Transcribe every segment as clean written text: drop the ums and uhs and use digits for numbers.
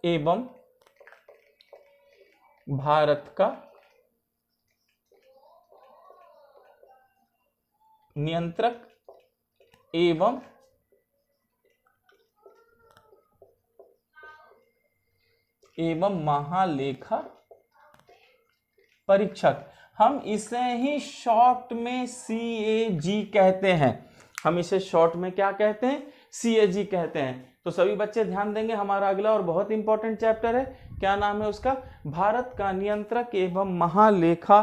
एवं भारत का नियंत्रक एवं महालेखा परीक्षक। हम इसे ही शॉर्ट में CAG कहते हैं। हम इसे शॉर्ट में क्या कहते हैं? CAG कहते हैं। तो सभी बच्चे ध्यान देंगे, हमारा अगला और बहुत इंपॉर्टेंट चैप्टर है, क्या नाम है उसका? भारत का नियंत्रक एवं महालेखा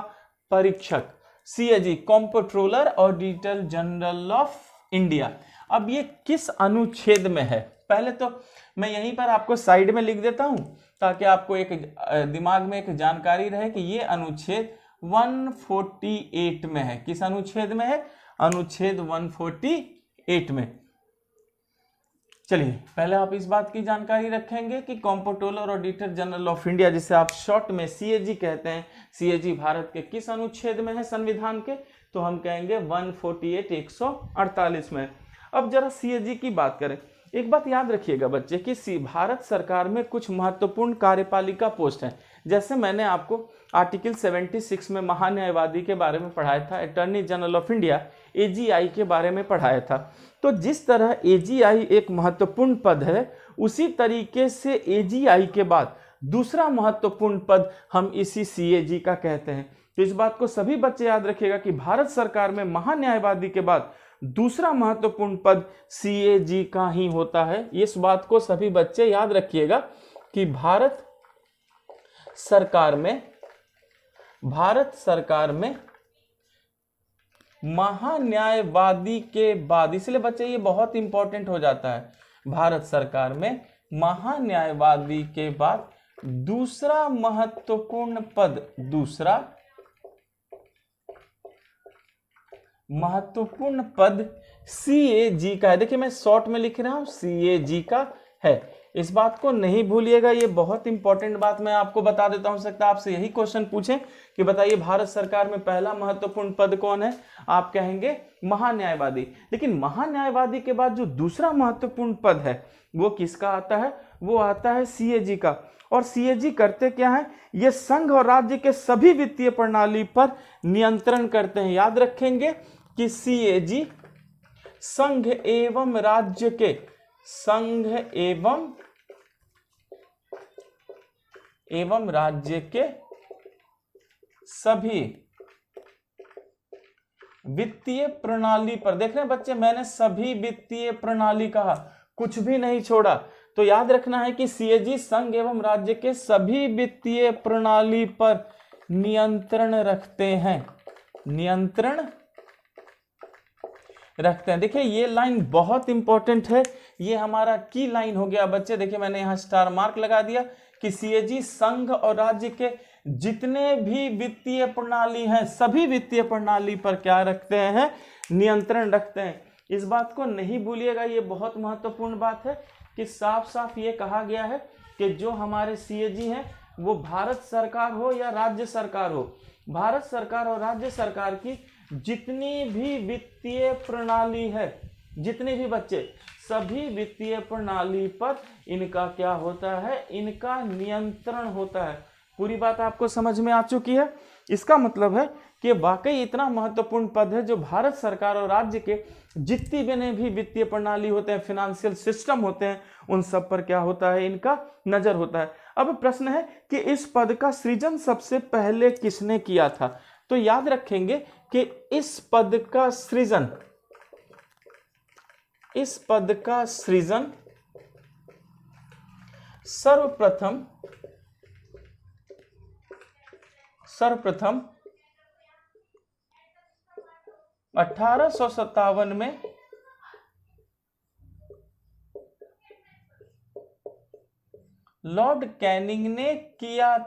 परीक्षक, CAG, comptroller auditor general of India. अब ये किस अनुच्छेद में है? पहले तो मैं यहीं पर आपको साइड में लिख देता हूं ताकि आपको एक दिमाग में एक जानकारी रहे कि ये अनुच्छेद 148 में है। किस अनुच्छेद में है? अनुच्छेद 148 में। चलिए पहले आप इस बात की जानकारी रखेंगे कि comptroller auditor general of India, जिसे आप शॉर्ट में CAG कहते हैं, CAG भारत के किस अनुच्छेद में है संविधान के? तो हम कहेंगे 148 148 में। अब जरा CAG की बात करें। एक बात याद रखिएगा बच्चे कि भारत सरकार में कुछ महत्वपूर्ण कार्यपालिका पोस्ट हैं। जैसे मैंने आपको आर्टिकल 76 में महान्यायवादी के बारे में पढ़ाया था, attorney general of India AGI के बारे में पढ़ाया था। तो जिस तरह AGI एक महत्वपूर्ण पद है, उसी तरीके से AGI के बाद दूसरा महत्वपूर्ण पद हम इसी CAG का कहते हैं। तो इस बात को सभी बच्चे याद रखिएगा कि भारत सरकार में महान्यायवादी के बाद दूसरा महत्वपूर्ण पद CAG का ही होता है। इस बात को सभी बच्चे याद रखिएगा कि भारत सरकार में महान्यायवादी के बाद, इसलिए बच्चे ये बहुत इंपॉर्टेंट हो जाता है, भारत सरकार में महान्यायवादी के बाद दूसरा महत्वपूर्ण पद CAG का है। देखिए मैं शॉर्ट में लिख रहा हूं, CAG का है। इस बात को नहीं भूलिएगा, ये बहुत इंपॉर्टेंट बात मैं आपको बता देता हूं। सकता है आपसे यही क्वेश्चन पूछें कि बताइए भारत सरकार में पहला महत्वपूर्ण पद कौन है? आप कहेंगे महान्यायवादी। लेकिन महान्यायवादी के बाद जो दूसरा महत्वपूर्ण पद है वो किसका आता है? वो आता है CAG का। और CAG करते क्या है? ये संघ और राज्य के सभी वित्तीय प्रणाली पर नियंत्रण करते हैं। याद रखेंगे कि CAG संघ एवं राज्य के सभी वित्तीय प्रणाली पर, देख रहे हैं बच्चे, मैंने सभी वित्तीय प्रणाली कहा, कुछ भी नहीं छोड़ा। तो याद रखना है कि CAG संघ एवं राज्य के सभी वित्तीय प्रणाली पर नियंत्रण रखते हैं। देखिए ये लाइन बहुत इंपॉर्टेंट है, ये हमारा की लाइन हो गया बच्चे। देखिए मैंने यहाँ स्टार मार्क लगा दिया कि CAG संघ और राज्य के जितने भी वित्तीय प्रणाली हैं, सभी वित्तीय प्रणाली पर क्या रखते हैं? नियंत्रण रखते हैं। इस बात को नहीं भूलिएगा, ये बहुत महत्वपूर्ण बात है कि साफ साफ ये कहा गया है कि जो हमारे CAG हैं वो भारत सरकार हो या राज्य सरकार हो, भारत सरकार और राज्य सरकार की जितनी भी वित्तीय प्रणाली है, जितने भी बच्चे, सभी वित्तीय प्रणाली पर इनका क्या होता है? इनका नियंत्रण होता है। पूरी बात आपको समझ में आ चुकी है। इसका मतलब है कि वाकई इतना महत्वपूर्ण पद है जो भारत सरकार और राज्य के जितने भी वित्तीय प्रणाली होते हैं, फिनेंशियल सिस्टम होते हैं, उन सब पर क्या होता है? इनका नजर होता है। अब प्रश्न है कि इस पद का सृजन सबसे पहले किसने किया था? तो याद रखेंगे कि इस पद का सृजन सर्वप्रथम 1857 में लॉर्ड कैनिंग ने किया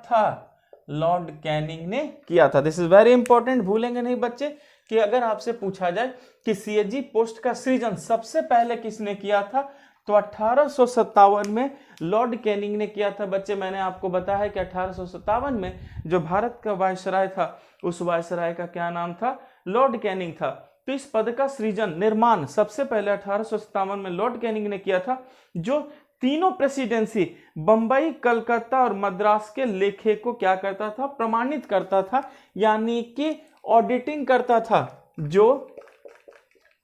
था। दिस इज वेरी इंपॉर्टेंट, भूलेंगे नहीं बच्चे कि अगर आपसे पूछा जाए कि CAG पोस्ट का सृजन सबसे पहले किसने किया था, तो 1857 में लॉर्ड कैनिंग ने किया था। बच्चे मैंने आपको बताया है कि 1857 में जो भारत का वायसराय था, उस वायसराय का क्या नाम था? लॉर्ड कैनिंग था। तो इस पद का सृजन, निर्माण सबसे पहले 1857 में लॉर्ड कैनिंग ने किया था, जो तीनों प्रेसिडेंसी बंबई, कलकत्ता और मद्रास के लेखे को क्या करता था, प्रमाणित करता था, यानी कि ऑडिटिंग करता था। जो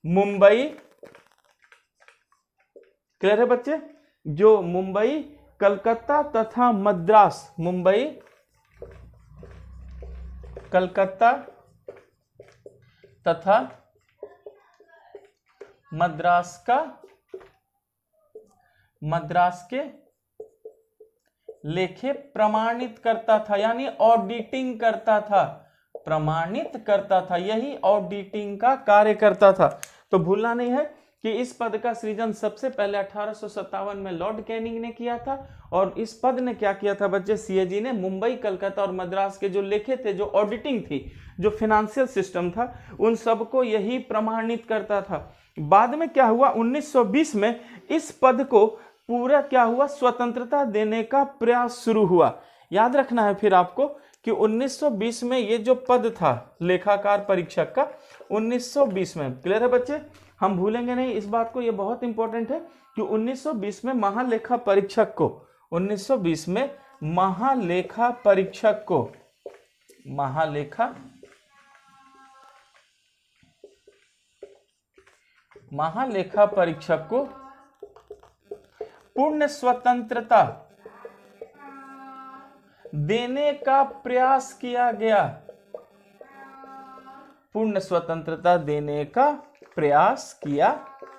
मुंबई, क्लियर है बच्चे, जो मुंबई, कलकत्ता तथा मद्रास, मुंबई, कलकत्ता तथा मद्रास के लेखे प्रमाणित करता था, यानी ऑडिटिंग करता था, प्रमाणित करता था, यही ऑडिटिंग का कार्य करता था। तो भूलना नहीं है कि इस पद का सृजन सबसे पहले 1857 में लॉर्ड कैनिंग ने किया था, और इस पद ने क्या किया था बच्चे, सीएजी ने मुंबई, कलकत्ता और मद्रास के जो लेखे थे, जो ऑडिटिंग थी, जो फाइनेंशियल सिस्टम था, उन सबको यही प्रमाणित करता था। बाद में क्या हुआ, 1920 में इस पद को पूरा क्या हुआ, स्वतंत्रता देने का प्रयास शुरू हुआ। याद रखना है फिर आपको कि 1920 में ये जो पद था लेखाकार परीक्षक का, 1920 में, क्लियर है बच्चे, हम भूलेंगे नहीं इस बात को, ये बहुत इंपॉर्टेंट है कि 1920 में महालेखा परीक्षक को, 1920 में महालेखा परीक्षक को, महालेखा परीक्षक को पूर्ण स्वतंत्रता देने का प्रयास किया गया, पूर्ण स्वतंत्रता देने का प्रयास किया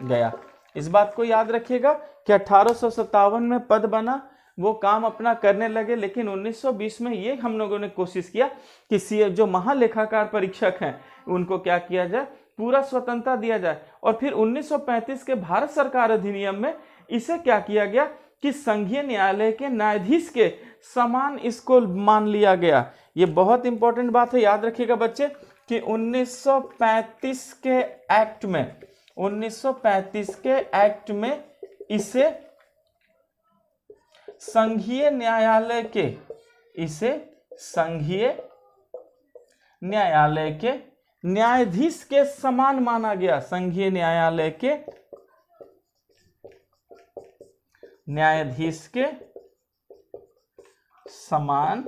गया। इस बात को याद रखिएगा कि 1857 में पद बना, वो काम अपना करने लगे, लेकिन 1920 में ये हम लोगों ने कोशिश किया कि जो महालेखाकार परीक्षक हैं उनको क्या किया जाए, पूरा स्वतंत्रता दिया जाए। और फिर 1935 के भारत सरकार अधिनियम में इसे क्या किया गया कि संघीय न्यायालय के न्यायाधीश के समान इसको मान लिया गया। ये बहुत इंपॉर्टेंट बात है, याद रखिएगा बच्चे कि 1935 के एक्ट में, 1935 के एक्ट में इसे संघीय न्यायालय के, इसे संघीय न्यायालय के न्यायाधीश के समान माना गया, संघीय न्यायालय के न्यायाधीश के समान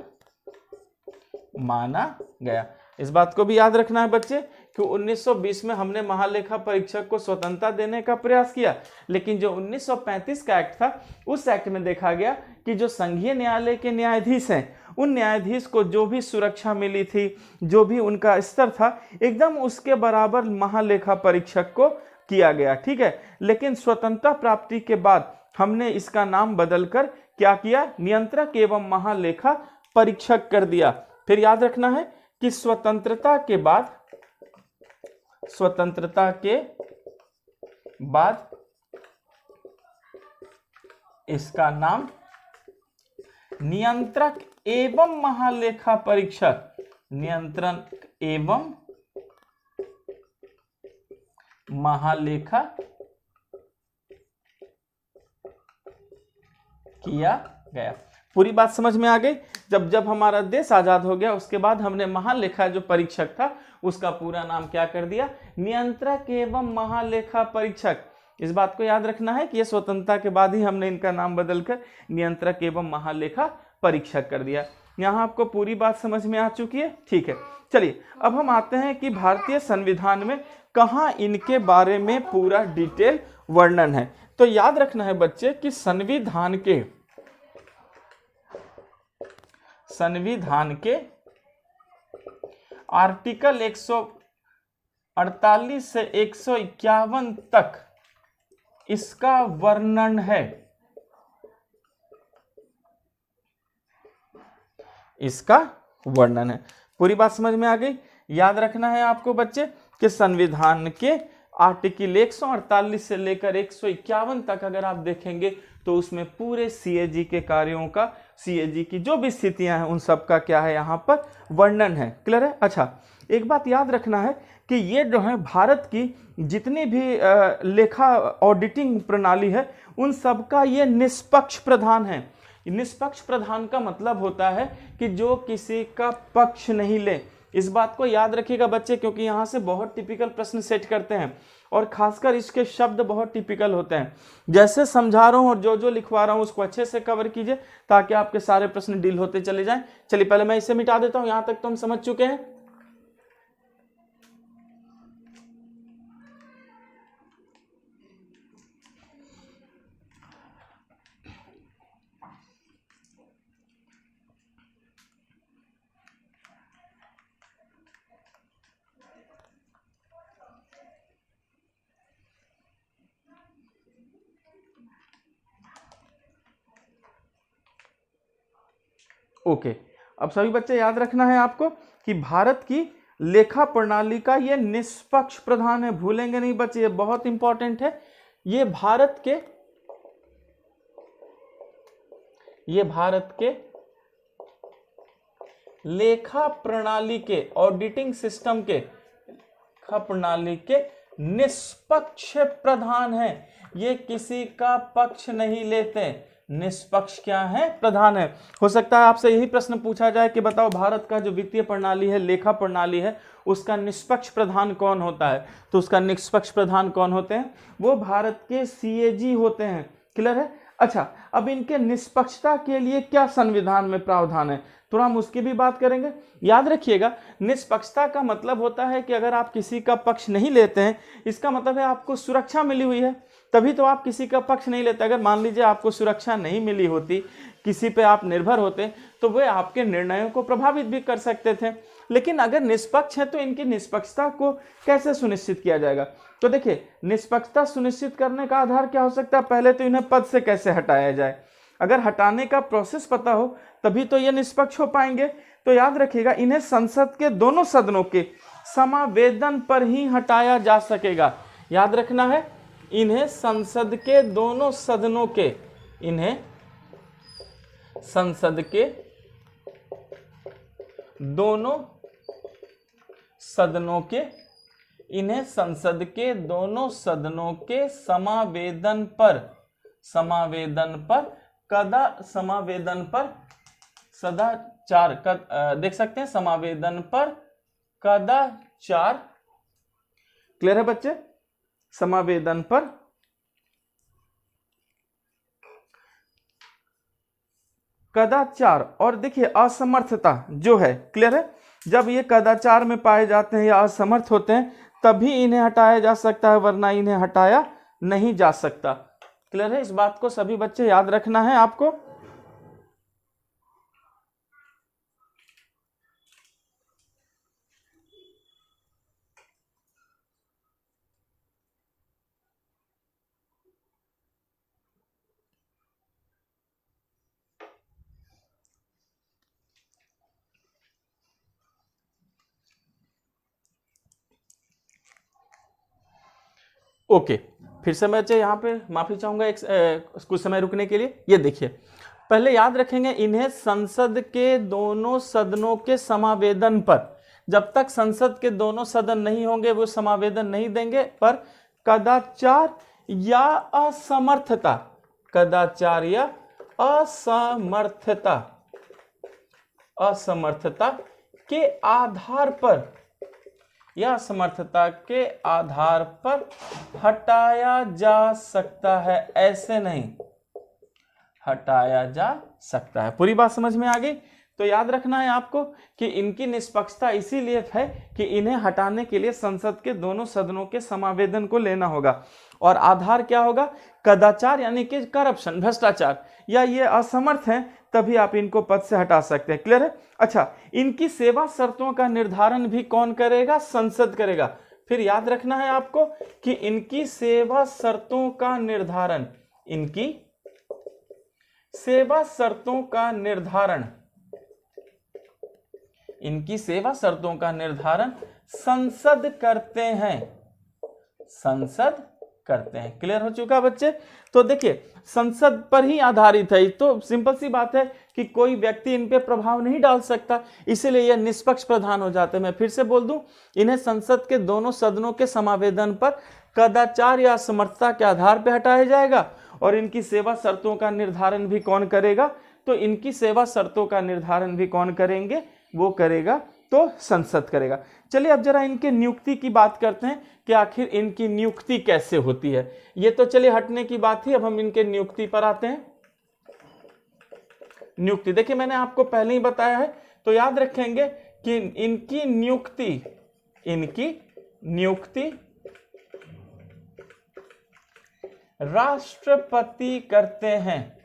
माना गया। इस बात को भी याद रखना है बच्चे कि 1920 में हमने महालेखा परीक्षक को स्वतंत्रता देने का प्रयास किया, लेकिन जो 1935 का एक्ट था, उस एक्ट में देखा गया कि जो संघीय न्यायालय के न्यायाधीश हैं, उन न्यायाधीश को जो भी सुरक्षा मिली थी, जो भी उनका स्तर था, एकदम उसके बराबर महालेखा परीक्षक को किया गया, ठीक है। लेकिन स्वतंत्रता प्राप्ति के बाद हमने इसका नाम बदलकर क्या किया, नियंत्रक एवं महालेखा परीक्षक कर दिया। फिर याद रखना है कि स्वतंत्रता के बाद इसका नाम नियंत्रक एवं महालेखा परीक्षक, नियंत्रक एवं महालेखा किया गया। पूरी बात समझ में आ गई। जब हमारा देश आजाद हो गया, उसके बाद हमने महालेखा जो परीक्षक था उसका पूरा नाम क्या कर दिया, नियंत्रक एवं महालेखा परीक्षक। इस बात को याद रखना है कि ये स्वतंत्रता के बाद ही हमने इनका नाम बदलकर नियंत्रक एवं महालेखा परीक्षक कर दिया। यहाँ आपको पूरी बात समझ में आ चुकी है, ठीक है। चलिए अब हम आते हैं कि भारतीय संविधान में कहाँ इनके बारे में पूरा डिटेल वर्णन है। तो याद रखना है बच्चे कि संविधान के आर्टिकल 148 से 151 तक इसका वर्णन है, इसका वर्णन है। पूरी बात समझ में आ गई। याद रखना है आपको बच्चे कि संविधान के आर्टिकल 148 से लेकर 151 तक अगर आप देखेंगे तो उसमें पूरे सीएजी के कार्यों का, सीएजी की जो भी स्थितियां हैं उन सब का क्या है यहाँ पर वर्णन है। क्लियर है। अच्छा, एक बात याद रखना है कि ये जो है भारत की जितनी भी लेखा ऑडिटिंग प्रणाली है उन सब का ये निष्पक्ष प्रधान है। निष्पक्ष प्रधान का मतलब होता है कि जो किसी का पक्ष नहीं ले। इस बात को याद रखिएगा बच्चे, क्योंकि यहाँ से बहुत टिपिकल प्रश्न सेट करते हैं और खासकर इसके शब्द बहुत टिपिकल होते हैं। जैसे समझा रहा हूं और जो जो लिखवा रहा हूं उसको अच्छे से कवर कीजिए ताकि आपके सारे प्रश्न डील होते चले जाएं। चलिए पहले मैं इसे मिटा देता हूं, यहां तक तो हम समझ चुके हैं। ओके, अब सभी बच्चे याद रखना है आपको कि भारत की लेखा प्रणाली का ये निष्पक्ष प्रधान है, भूलेंगे नहीं बच्चे, ये बहुत इंपॉर्टेंट है। ये भारत के लेखा प्रणाली के ऑडिटिंग सिस्टम के लेखा प्रणाली के निष्पक्ष प्रधान है। ये किसी का पक्ष नहीं लेते, निष्पक्ष क्या है, प्रधान है। हो सकता है आपसे यही प्रश्न पूछा जाए कि बताओ भारत का जो वित्तीय प्रणाली है, लेखा प्रणाली है, उसका निष्पक्ष प्रधान कौन होता है? तो उसका निष्पक्ष प्रधान कौन होते हैं? वो भारत के सीएजी होते हैं। क्लियर है? अच्छा, अब इनके निष्पक्षता के लिए क्या संविधान में प्रावधान है, थोड़ा हम उसकी भी बात करेंगे। याद रखिएगा, निष्पक्षता का मतलब होता है कि अगर आप किसी का पक्ष नहीं लेते हैं, इसका मतलब है आपको सुरक्षा मिली हुई है, तभी तो आप किसी का पक्ष नहीं लेते। अगर मान लीजिए आपको सुरक्षा नहीं मिली होती, किसी पे आप निर्भर होते, तो वे आपके निर्णयों को प्रभावित भी कर सकते थे। लेकिन अगर निष्पक्ष है तो इनकी निष्पक्षता को कैसे सुनिश्चित किया जाएगा? तो देखिए, निष्पक्षता सुनिश्चित करने का आधार क्या हो सकता है? पहले तो इन्हें पद से कैसे हटाया जाए, अगर हटाने का प्रोसेस पता हो तभी तो ये निष्पक्ष हो पाएंगे। तो याद रखिएगा, इन्हें संसद के दोनों सदनों के समावेदन पर ही हटाया जा सकेगा। याद रखना है, इन्हें संसद के दोनों सदनों के, इन्हें संसद के दोनों सदनों के, इन्हें संसद के दोनों सदनों के समावेदन पर सदाचार देख सकते हैं, समावेदन पर कदाचार। क्लियर है बच्चे? समावेदन पर कदाचार। और देखिए, असमर्थता जो है, क्लियर है, जब ये कदाचार में पाए जाते हैं या असमर्थ होते हैं तभी इन्हें हटाया जा सकता है, वरना इन्हें हटाया नहीं जा सकता। क्लियर है? इस बात को सभी बच्चे याद रखना है आपको। ओके, फिर से मैं यहाँ पे माफी चाहूंगा कुछ समय रुकने के लिए। ये देखिए, पहले याद रखेंगे, इन्हें संसद के दोनों सदनों के समावेदन पर, जब तक संसद के दोनों सदन नहीं होंगे वो समावेदन नहीं देंगे, पर कदाचार या असमर्थता, कदाचार या असमर्थता के आधार पर, या असमर्थता के आधार पर हटाया जा सकता है। ऐसे नहीं, हटाया जा सकता है। पूरी बात समझ में आ गई? तो याद रखना है आपको कि इनकी निष्पक्षता इसीलिए है कि इन्हें हटाने के लिए संसद के दोनों सदनों के समावेदन को लेना होगा, और आधार क्या होगा? कदाचार यानी कि करप्शन, भ्रष्टाचार, या ये असमर्थ हैं तभी आप इनको पद से हटा सकते हैं। क्लियर है? अच्छा, इनकी सेवा शर्तों का निर्धारण भी कौन करेगा? संसद करेगा। फिर याद रखना है आपको कि इनकी सेवा शर्तों का निर्धारण, इनकी सेवा शर्तों का निर्धारण, इनकी सेवा शर्तों का निर्धारण संसद करते हैं, संसद करते हैं। क्लियर हो चुका बच्चे? तो देखिए, संसद पर ही आधारित है, तो सिंपल सी बात है कि कोई व्यक्ति इन पे प्रभाव नहीं डाल सकता, इसीलिए यह निष्पक्ष प्रधान हो जाते हैं। मैं फिर से बोल दूं, इन्हें संसद के दोनों सदनों के समावेदन पर कदाचार या असमर्थता के आधार पर हटाया जाएगा, और इनकी सेवा शर्तों का निर्धारण भी कौन करेगा? तो इनकी सेवा शर्तों का निर्धारण भी कौन करेंगे? वो करेगा तो संसद करेगा। चलिए अब जरा इनके नियुक्ति की बात करते हैं कि आखिर इनकी नियुक्ति कैसे होती है। ये तो चलिए हटने की बात थी, अब हम इनके नियुक्ति पर आते हैं। नियुक्ति देखिए मैंने आपको पहले ही बताया है, तो याद रखेंगे कि इनकी नियुक्ति राष्ट्रपति करते हैं।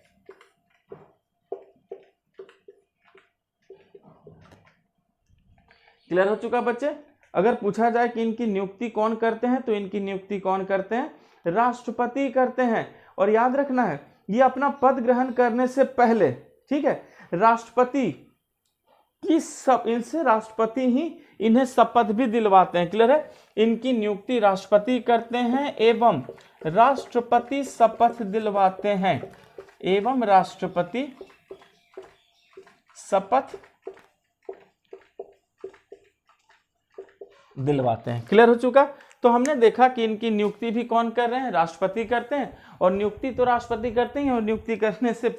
क्लियर हो चुका बच्चे? अगर पूछा जाए कि इनकी नियुक्ति कौन करते हैं, तो इनकी नियुक्ति कौन करते हैं? राष्ट्रपति करते हैं। और याद रखना है ये अपना पद ग्रहण करने से पहले, ठीक है, राष्ट्रपति की इनसे राष्ट्रपति ही इन्हें शपथ भी दिलवाते हैं। क्लियर है? इनकी नियुक्ति राष्ट्रपति करते हैं एवं राष्ट्रपति शपथ दिलवाते हैं, एवं राष्ट्रपति शपथ दिलवाते हैं। क्लियर हो चुका? तो हमने देखा कि इनकी नियुक्ति भी कौन कर रहे हैं? राष्ट्रपति करते हैं। और नियुक्ति तो राष्ट्रपति करते हैं, और नियुक्ति करने से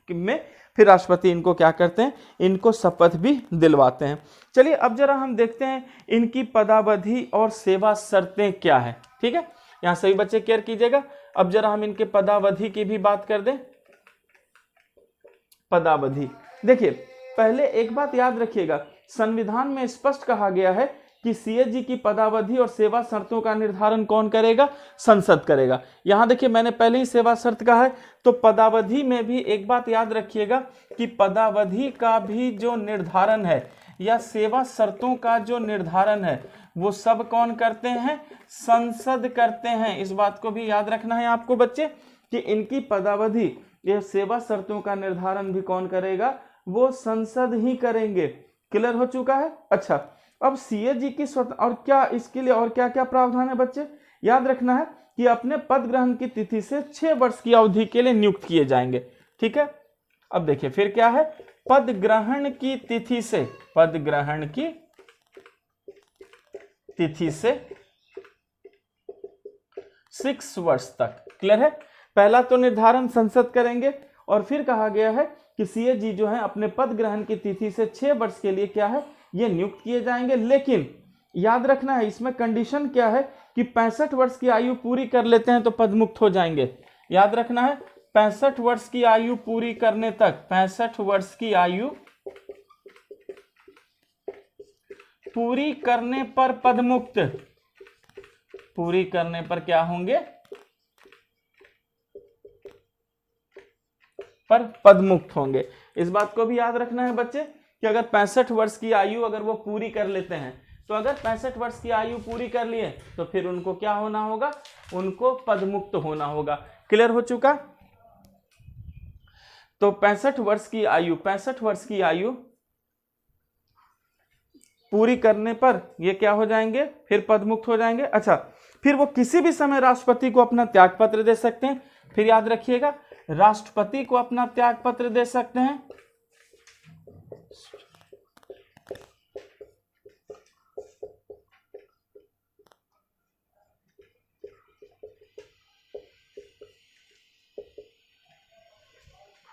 में फिर राष्ट्रपति इनको क्या करते हैं? इनको शपथ भी दिलवाते हैं। चलिए अब जरा हम देखते हैं इनकी पदावधि और सेवा शर्तें क्या है। ठीक है, यहाँ सभी बच्चे केयर कीजिएगा। अब जरा हम इनके पदावधि की भी बात कर दें। पदावधि देखिए, पहले एक बात याद रखिएगा, संविधान में स्पष्ट कहा गया है कि सीएजी की पदावधि और सेवा शर्तों का निर्धारण कौन करेगा? संसद करेगा। यहां देखिए मैंने पहले ही सेवा शर्त कहा है, तो पदावधि में भी एक बात याद रखिएगा कि पदावधि का भी जो निर्धारण है या सेवा शर्तों का जो निर्धारण है वो सब कौन करते हैं? संसद करते हैं। इस बात को भी याद रखना है आपको बच्चे कि इनकी पदावधि या सेवा शर्तों का निर्धारण भी कौन करेगा? वो संसद ही करेंगे। क्लियर हो चुका है? अच्छा, अब सीएजी की स्वतंत्र और क्या इसके लिए और क्या क्या प्रावधान है बच्चे? याद रखना है कि अपने पद ग्रहण की तिथि से 6 वर्ष की अवधि के लिए नियुक्त किए जाएंगे। ठीक है, अब देखिए फिर क्या है? पद ग्रहण की तिथि से, पद ग्रहण की तिथि से 6 वर्ष तक। क्लियर है? पहला तो निर्धारण संसद करेंगे, और फिर कहा गया है कि सीएजी जो है अपने पद ग्रहण की तिथि से 6 वर्ष के लिए क्या है? ये नियुक्त किए जाएंगे। लेकिन याद रखना है इसमें कंडीशन क्या है कि 65 वर्ष की आयु पूरी कर लेते हैं तो पदमुक्त हो जाएंगे। याद रखना है 65 वर्ष की आयु पूरी करने तक, 65 वर्ष की आयु पूरी करने पर पदमुक्त, पूरी करने पर क्या होंगे? पर पदमुक्त होंगे। इस बात को भी याद रखना है बच्चे कि अगर 65 वर्ष की आयु अगर वो पूरी कर लेते हैं, तो अगर 65 वर्ष की आयु पूरी कर लिए तो फिर उनको क्या होना होगा? उनको पदमुक्त होना होगा। क्लियर हो चुका? तो 65 वर्ष की आयु, 65 वर्ष की आयु पूरी करने पर ये क्या हो जाएंगे? फिर पदमुक्त हो जाएंगे। अच्छा, फिर वो किसी भी समय राष्ट्रपति को अपना त्याग पत्र दे सकते हैं। फिर याद रखिएगा, राष्ट्रपति को अपना त्याग पत्र दे सकते हैं।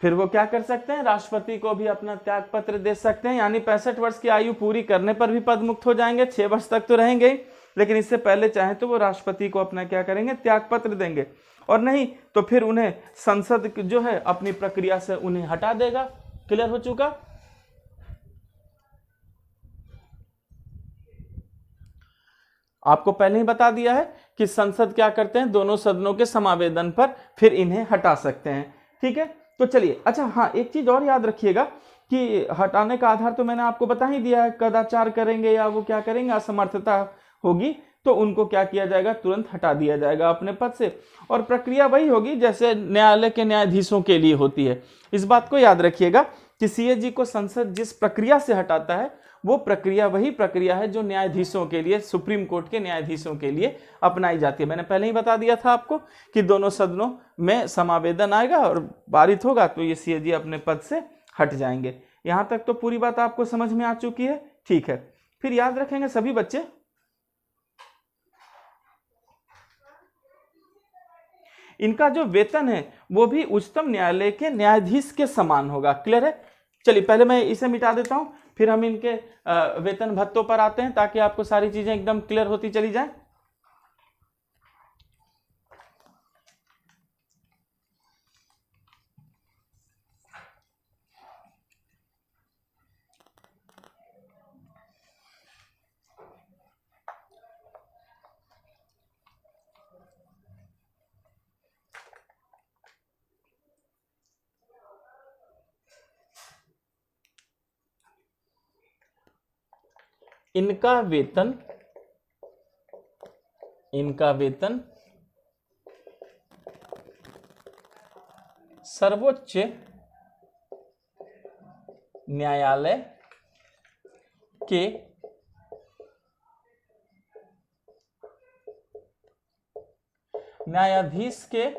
फिर वो क्या कर सकते हैं? राष्ट्रपति को भी अपना त्याग पत्र दे सकते हैं। यानी 65 वर्ष की आयु पूरी करने पर भी पदमुक्त हो जाएंगे। 6 वर्ष तक तो रहेंगे, लेकिन इससे पहले चाहे तो वो राष्ट्रपति को अपना क्या करेंगे? त्याग पत्र देंगे। और नहीं तो फिर उन्हें संसद जो है अपनी प्रक्रिया से उन्हें हटा देगा। क्लियर हो चुका? आपको पहले ही बता दिया है कि संसद क्या करते हैं? दोनों सदनों के समावेदन पर फिर इन्हें हटा सकते हैं। ठीक है, तो चलिए। अच्छा हाँ, एक चीज और याद रखिएगा कि हटाने का आधार तो मैंने आपको बता ही दिया है। कदाचार करेंगे या वो क्या करेंगे, असमर्थता होगी, तो उनको क्या किया जाएगा? तुरंत हटा दिया जाएगा अपने पद से। और प्रक्रिया वही होगी जैसे न्यायालय के न्यायाधीशों के लिए होती है। इस बात को याद रखिएगा कि सीएजी को संसद जिस प्रक्रिया से हटाता है वो प्रक्रिया वही प्रक्रिया है जो न्यायाधीशों के लिए, सुप्रीम कोर्ट के न्यायाधीशों के लिए अपनाई जाती है। मैंने पहले ही बता दिया था आपको कि दोनों सदनों में समावेदन आएगा और पारित होगा तो ये सीएजी अपने पद से हट जाएंगे। यहां तक तो पूरी बात आपको समझ में आ चुकी है। ठीक है, फिर याद रखेंगे सभी बच्चे, इनका जो वेतन है वो भी उच्चतम न्यायालय के न्यायाधीश के समान होगा। क्लियर है? चलिए पहले मैं इसे मिटा देता हूं, फिर हम इनके वेतन भत्तों पर आते हैं ताकि आपको सारी चीजें एकदम क्लियर होती चली जाए। इनका वेतन सर्वोच्च न्यायालय के न्यायाधीश के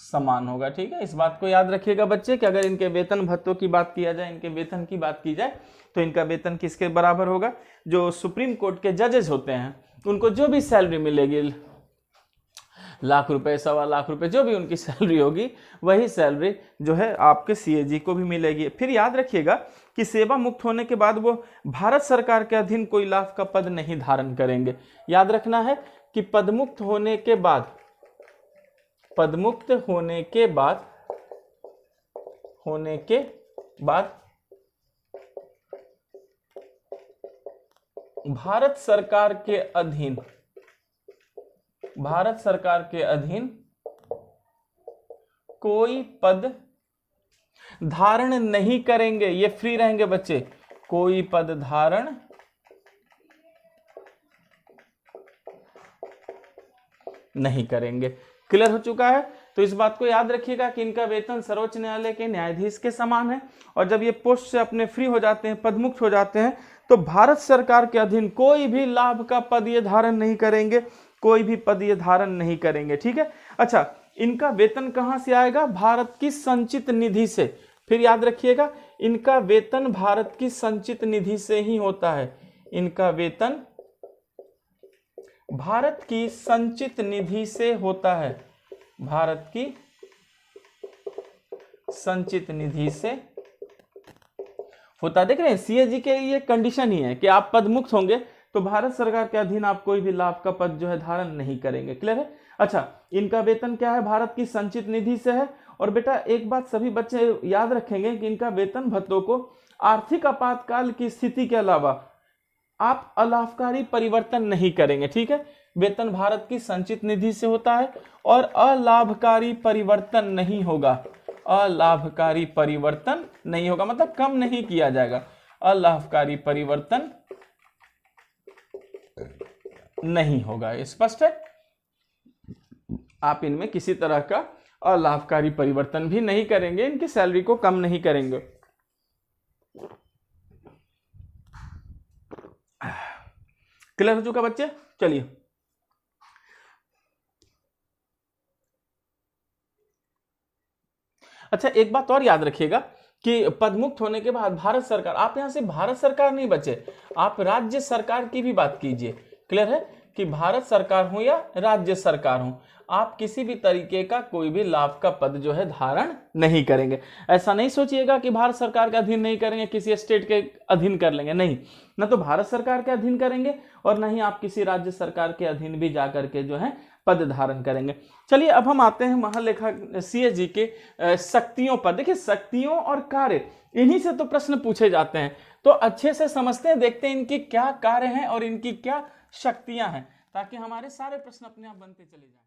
समान होगा। ठीक है, इस बात को याद रखिएगा बच्चे कि अगर इनके वेतन भत्तों की बात किया जाए, इनके वेतन की बात की जाए, तो इनका वेतन किसके बराबर होगा? जो सुप्रीम कोर्ट के जजेस होते हैं उनको जो भी सैलरी मिलेगी, लाख रुपए, 1.25 लाख रुपए, जो भी उनकी सैलरी होगी, वही सैलरी जो है आपके सीएजी को भी मिलेगी। फिर याद रखिएगा कि सेवा मुक्त होने के बाद वो भारत सरकार के अधीन कोई लाभ का पद नहीं धारण करेंगे। याद रखना है कि पदमुक्त होने के बाद भारत सरकार के अधीन कोई पद धारण नहीं करेंगे। ये फ्री रहेंगे बच्चे, कोई पद धारण नहीं करेंगे। क्लियर हो चुका है? तो इस बात को याद रखिएगा कि इनका वेतन सर्वोच्च न्यायालय के न्यायाधीश के समान है, और जब ये पोस्ट से अपने फ्री हो जाते हैं, पदमुक्त हो जाते हैं, तो भारत सरकार के अधीन कोई भी लाभ का पद ये धारण नहीं करेंगे, कोई भी पद ये धारण नहीं करेंगे। ठीक है, अच्छा, इनका वेतन कहां से आएगा? भारत की संचित निधि से। फिर याद रखिएगा, इनका वेतन भारत की संचित निधि से ही होता है। इनका वेतन भारत की संचित निधि से होता है, भारत की संचित निधि से होता है। देख रहे हैं, सीएजी के लिए कंडीशन ही है कि आप पद मुक्त होंगे तो भारत सरकार के अधीन आप कोई भी लाभ का पद जो है धारण नहीं करेंगे। क्लियर है? अच्छा, इनका वेतन क्या है? भारत की संचित निधि से है। और बेटा एक बात सभी बच्चे याद रखेंगे कि इनका वेतन भत्तों को आर्थिक आपातकाल की स्थिति के अलावा आप अलाभकारी परिवर्तन नहीं करेंगे। ठीक है, वेतन भारत की संचित निधि से होता है और अलाभकारी परिवर्तन नहीं होगा। अलाभकारी परिवर्तन नहीं होगा मतलब कम नहीं किया जाएगा, अलाभकारी परिवर्तन नहीं होगा। स्पष्ट है? आप इनमें किसी तरह का अलाभकारी परिवर्तन भी नहीं करेंगे, इनकी सैलरी को कम नहीं करेंगे। क्लियर हो चुका बच्चे? चलिए, अच्छा एक बात और याद रखिएगा कि पदमुक्त होने के बाद भारत सरकार, आप यहां से भारत सरकार नहीं बचे, आप राज्य सरकार की भी बात कीजिए। क्लियर है कि भारत सरकार हो या राज्य सरकार हो, आप किसी भी तरीके का कोई भी लाभ का पद जो है धारण नहीं करेंगे। ऐसा नहीं सोचिएगा कि भारत सरकार के अधीन नहीं करेंगे, किसी स्टेट के अधीन कर लेंगे, नहीं, न तो भारत सरकार के अधीन करेंगे और न ही आप किसी राज्य सरकार के अधीन भी जाकर के जो है पद धारण करेंगे। चलिए अब हम आते हैं महालेखा सीएजी के शक्तियों पर। देखिए, शक्तियों और कार्य, इन्हीं से तो प्रश्न पूछे जाते हैं, तो अच्छे से समझते हैं, देखते हैं इनके क्या कार्य हैं और इनकी क्या शक्तियां हैं, ताकि हमारे सारे प्रश्न अपने आप बनते चले जाएं।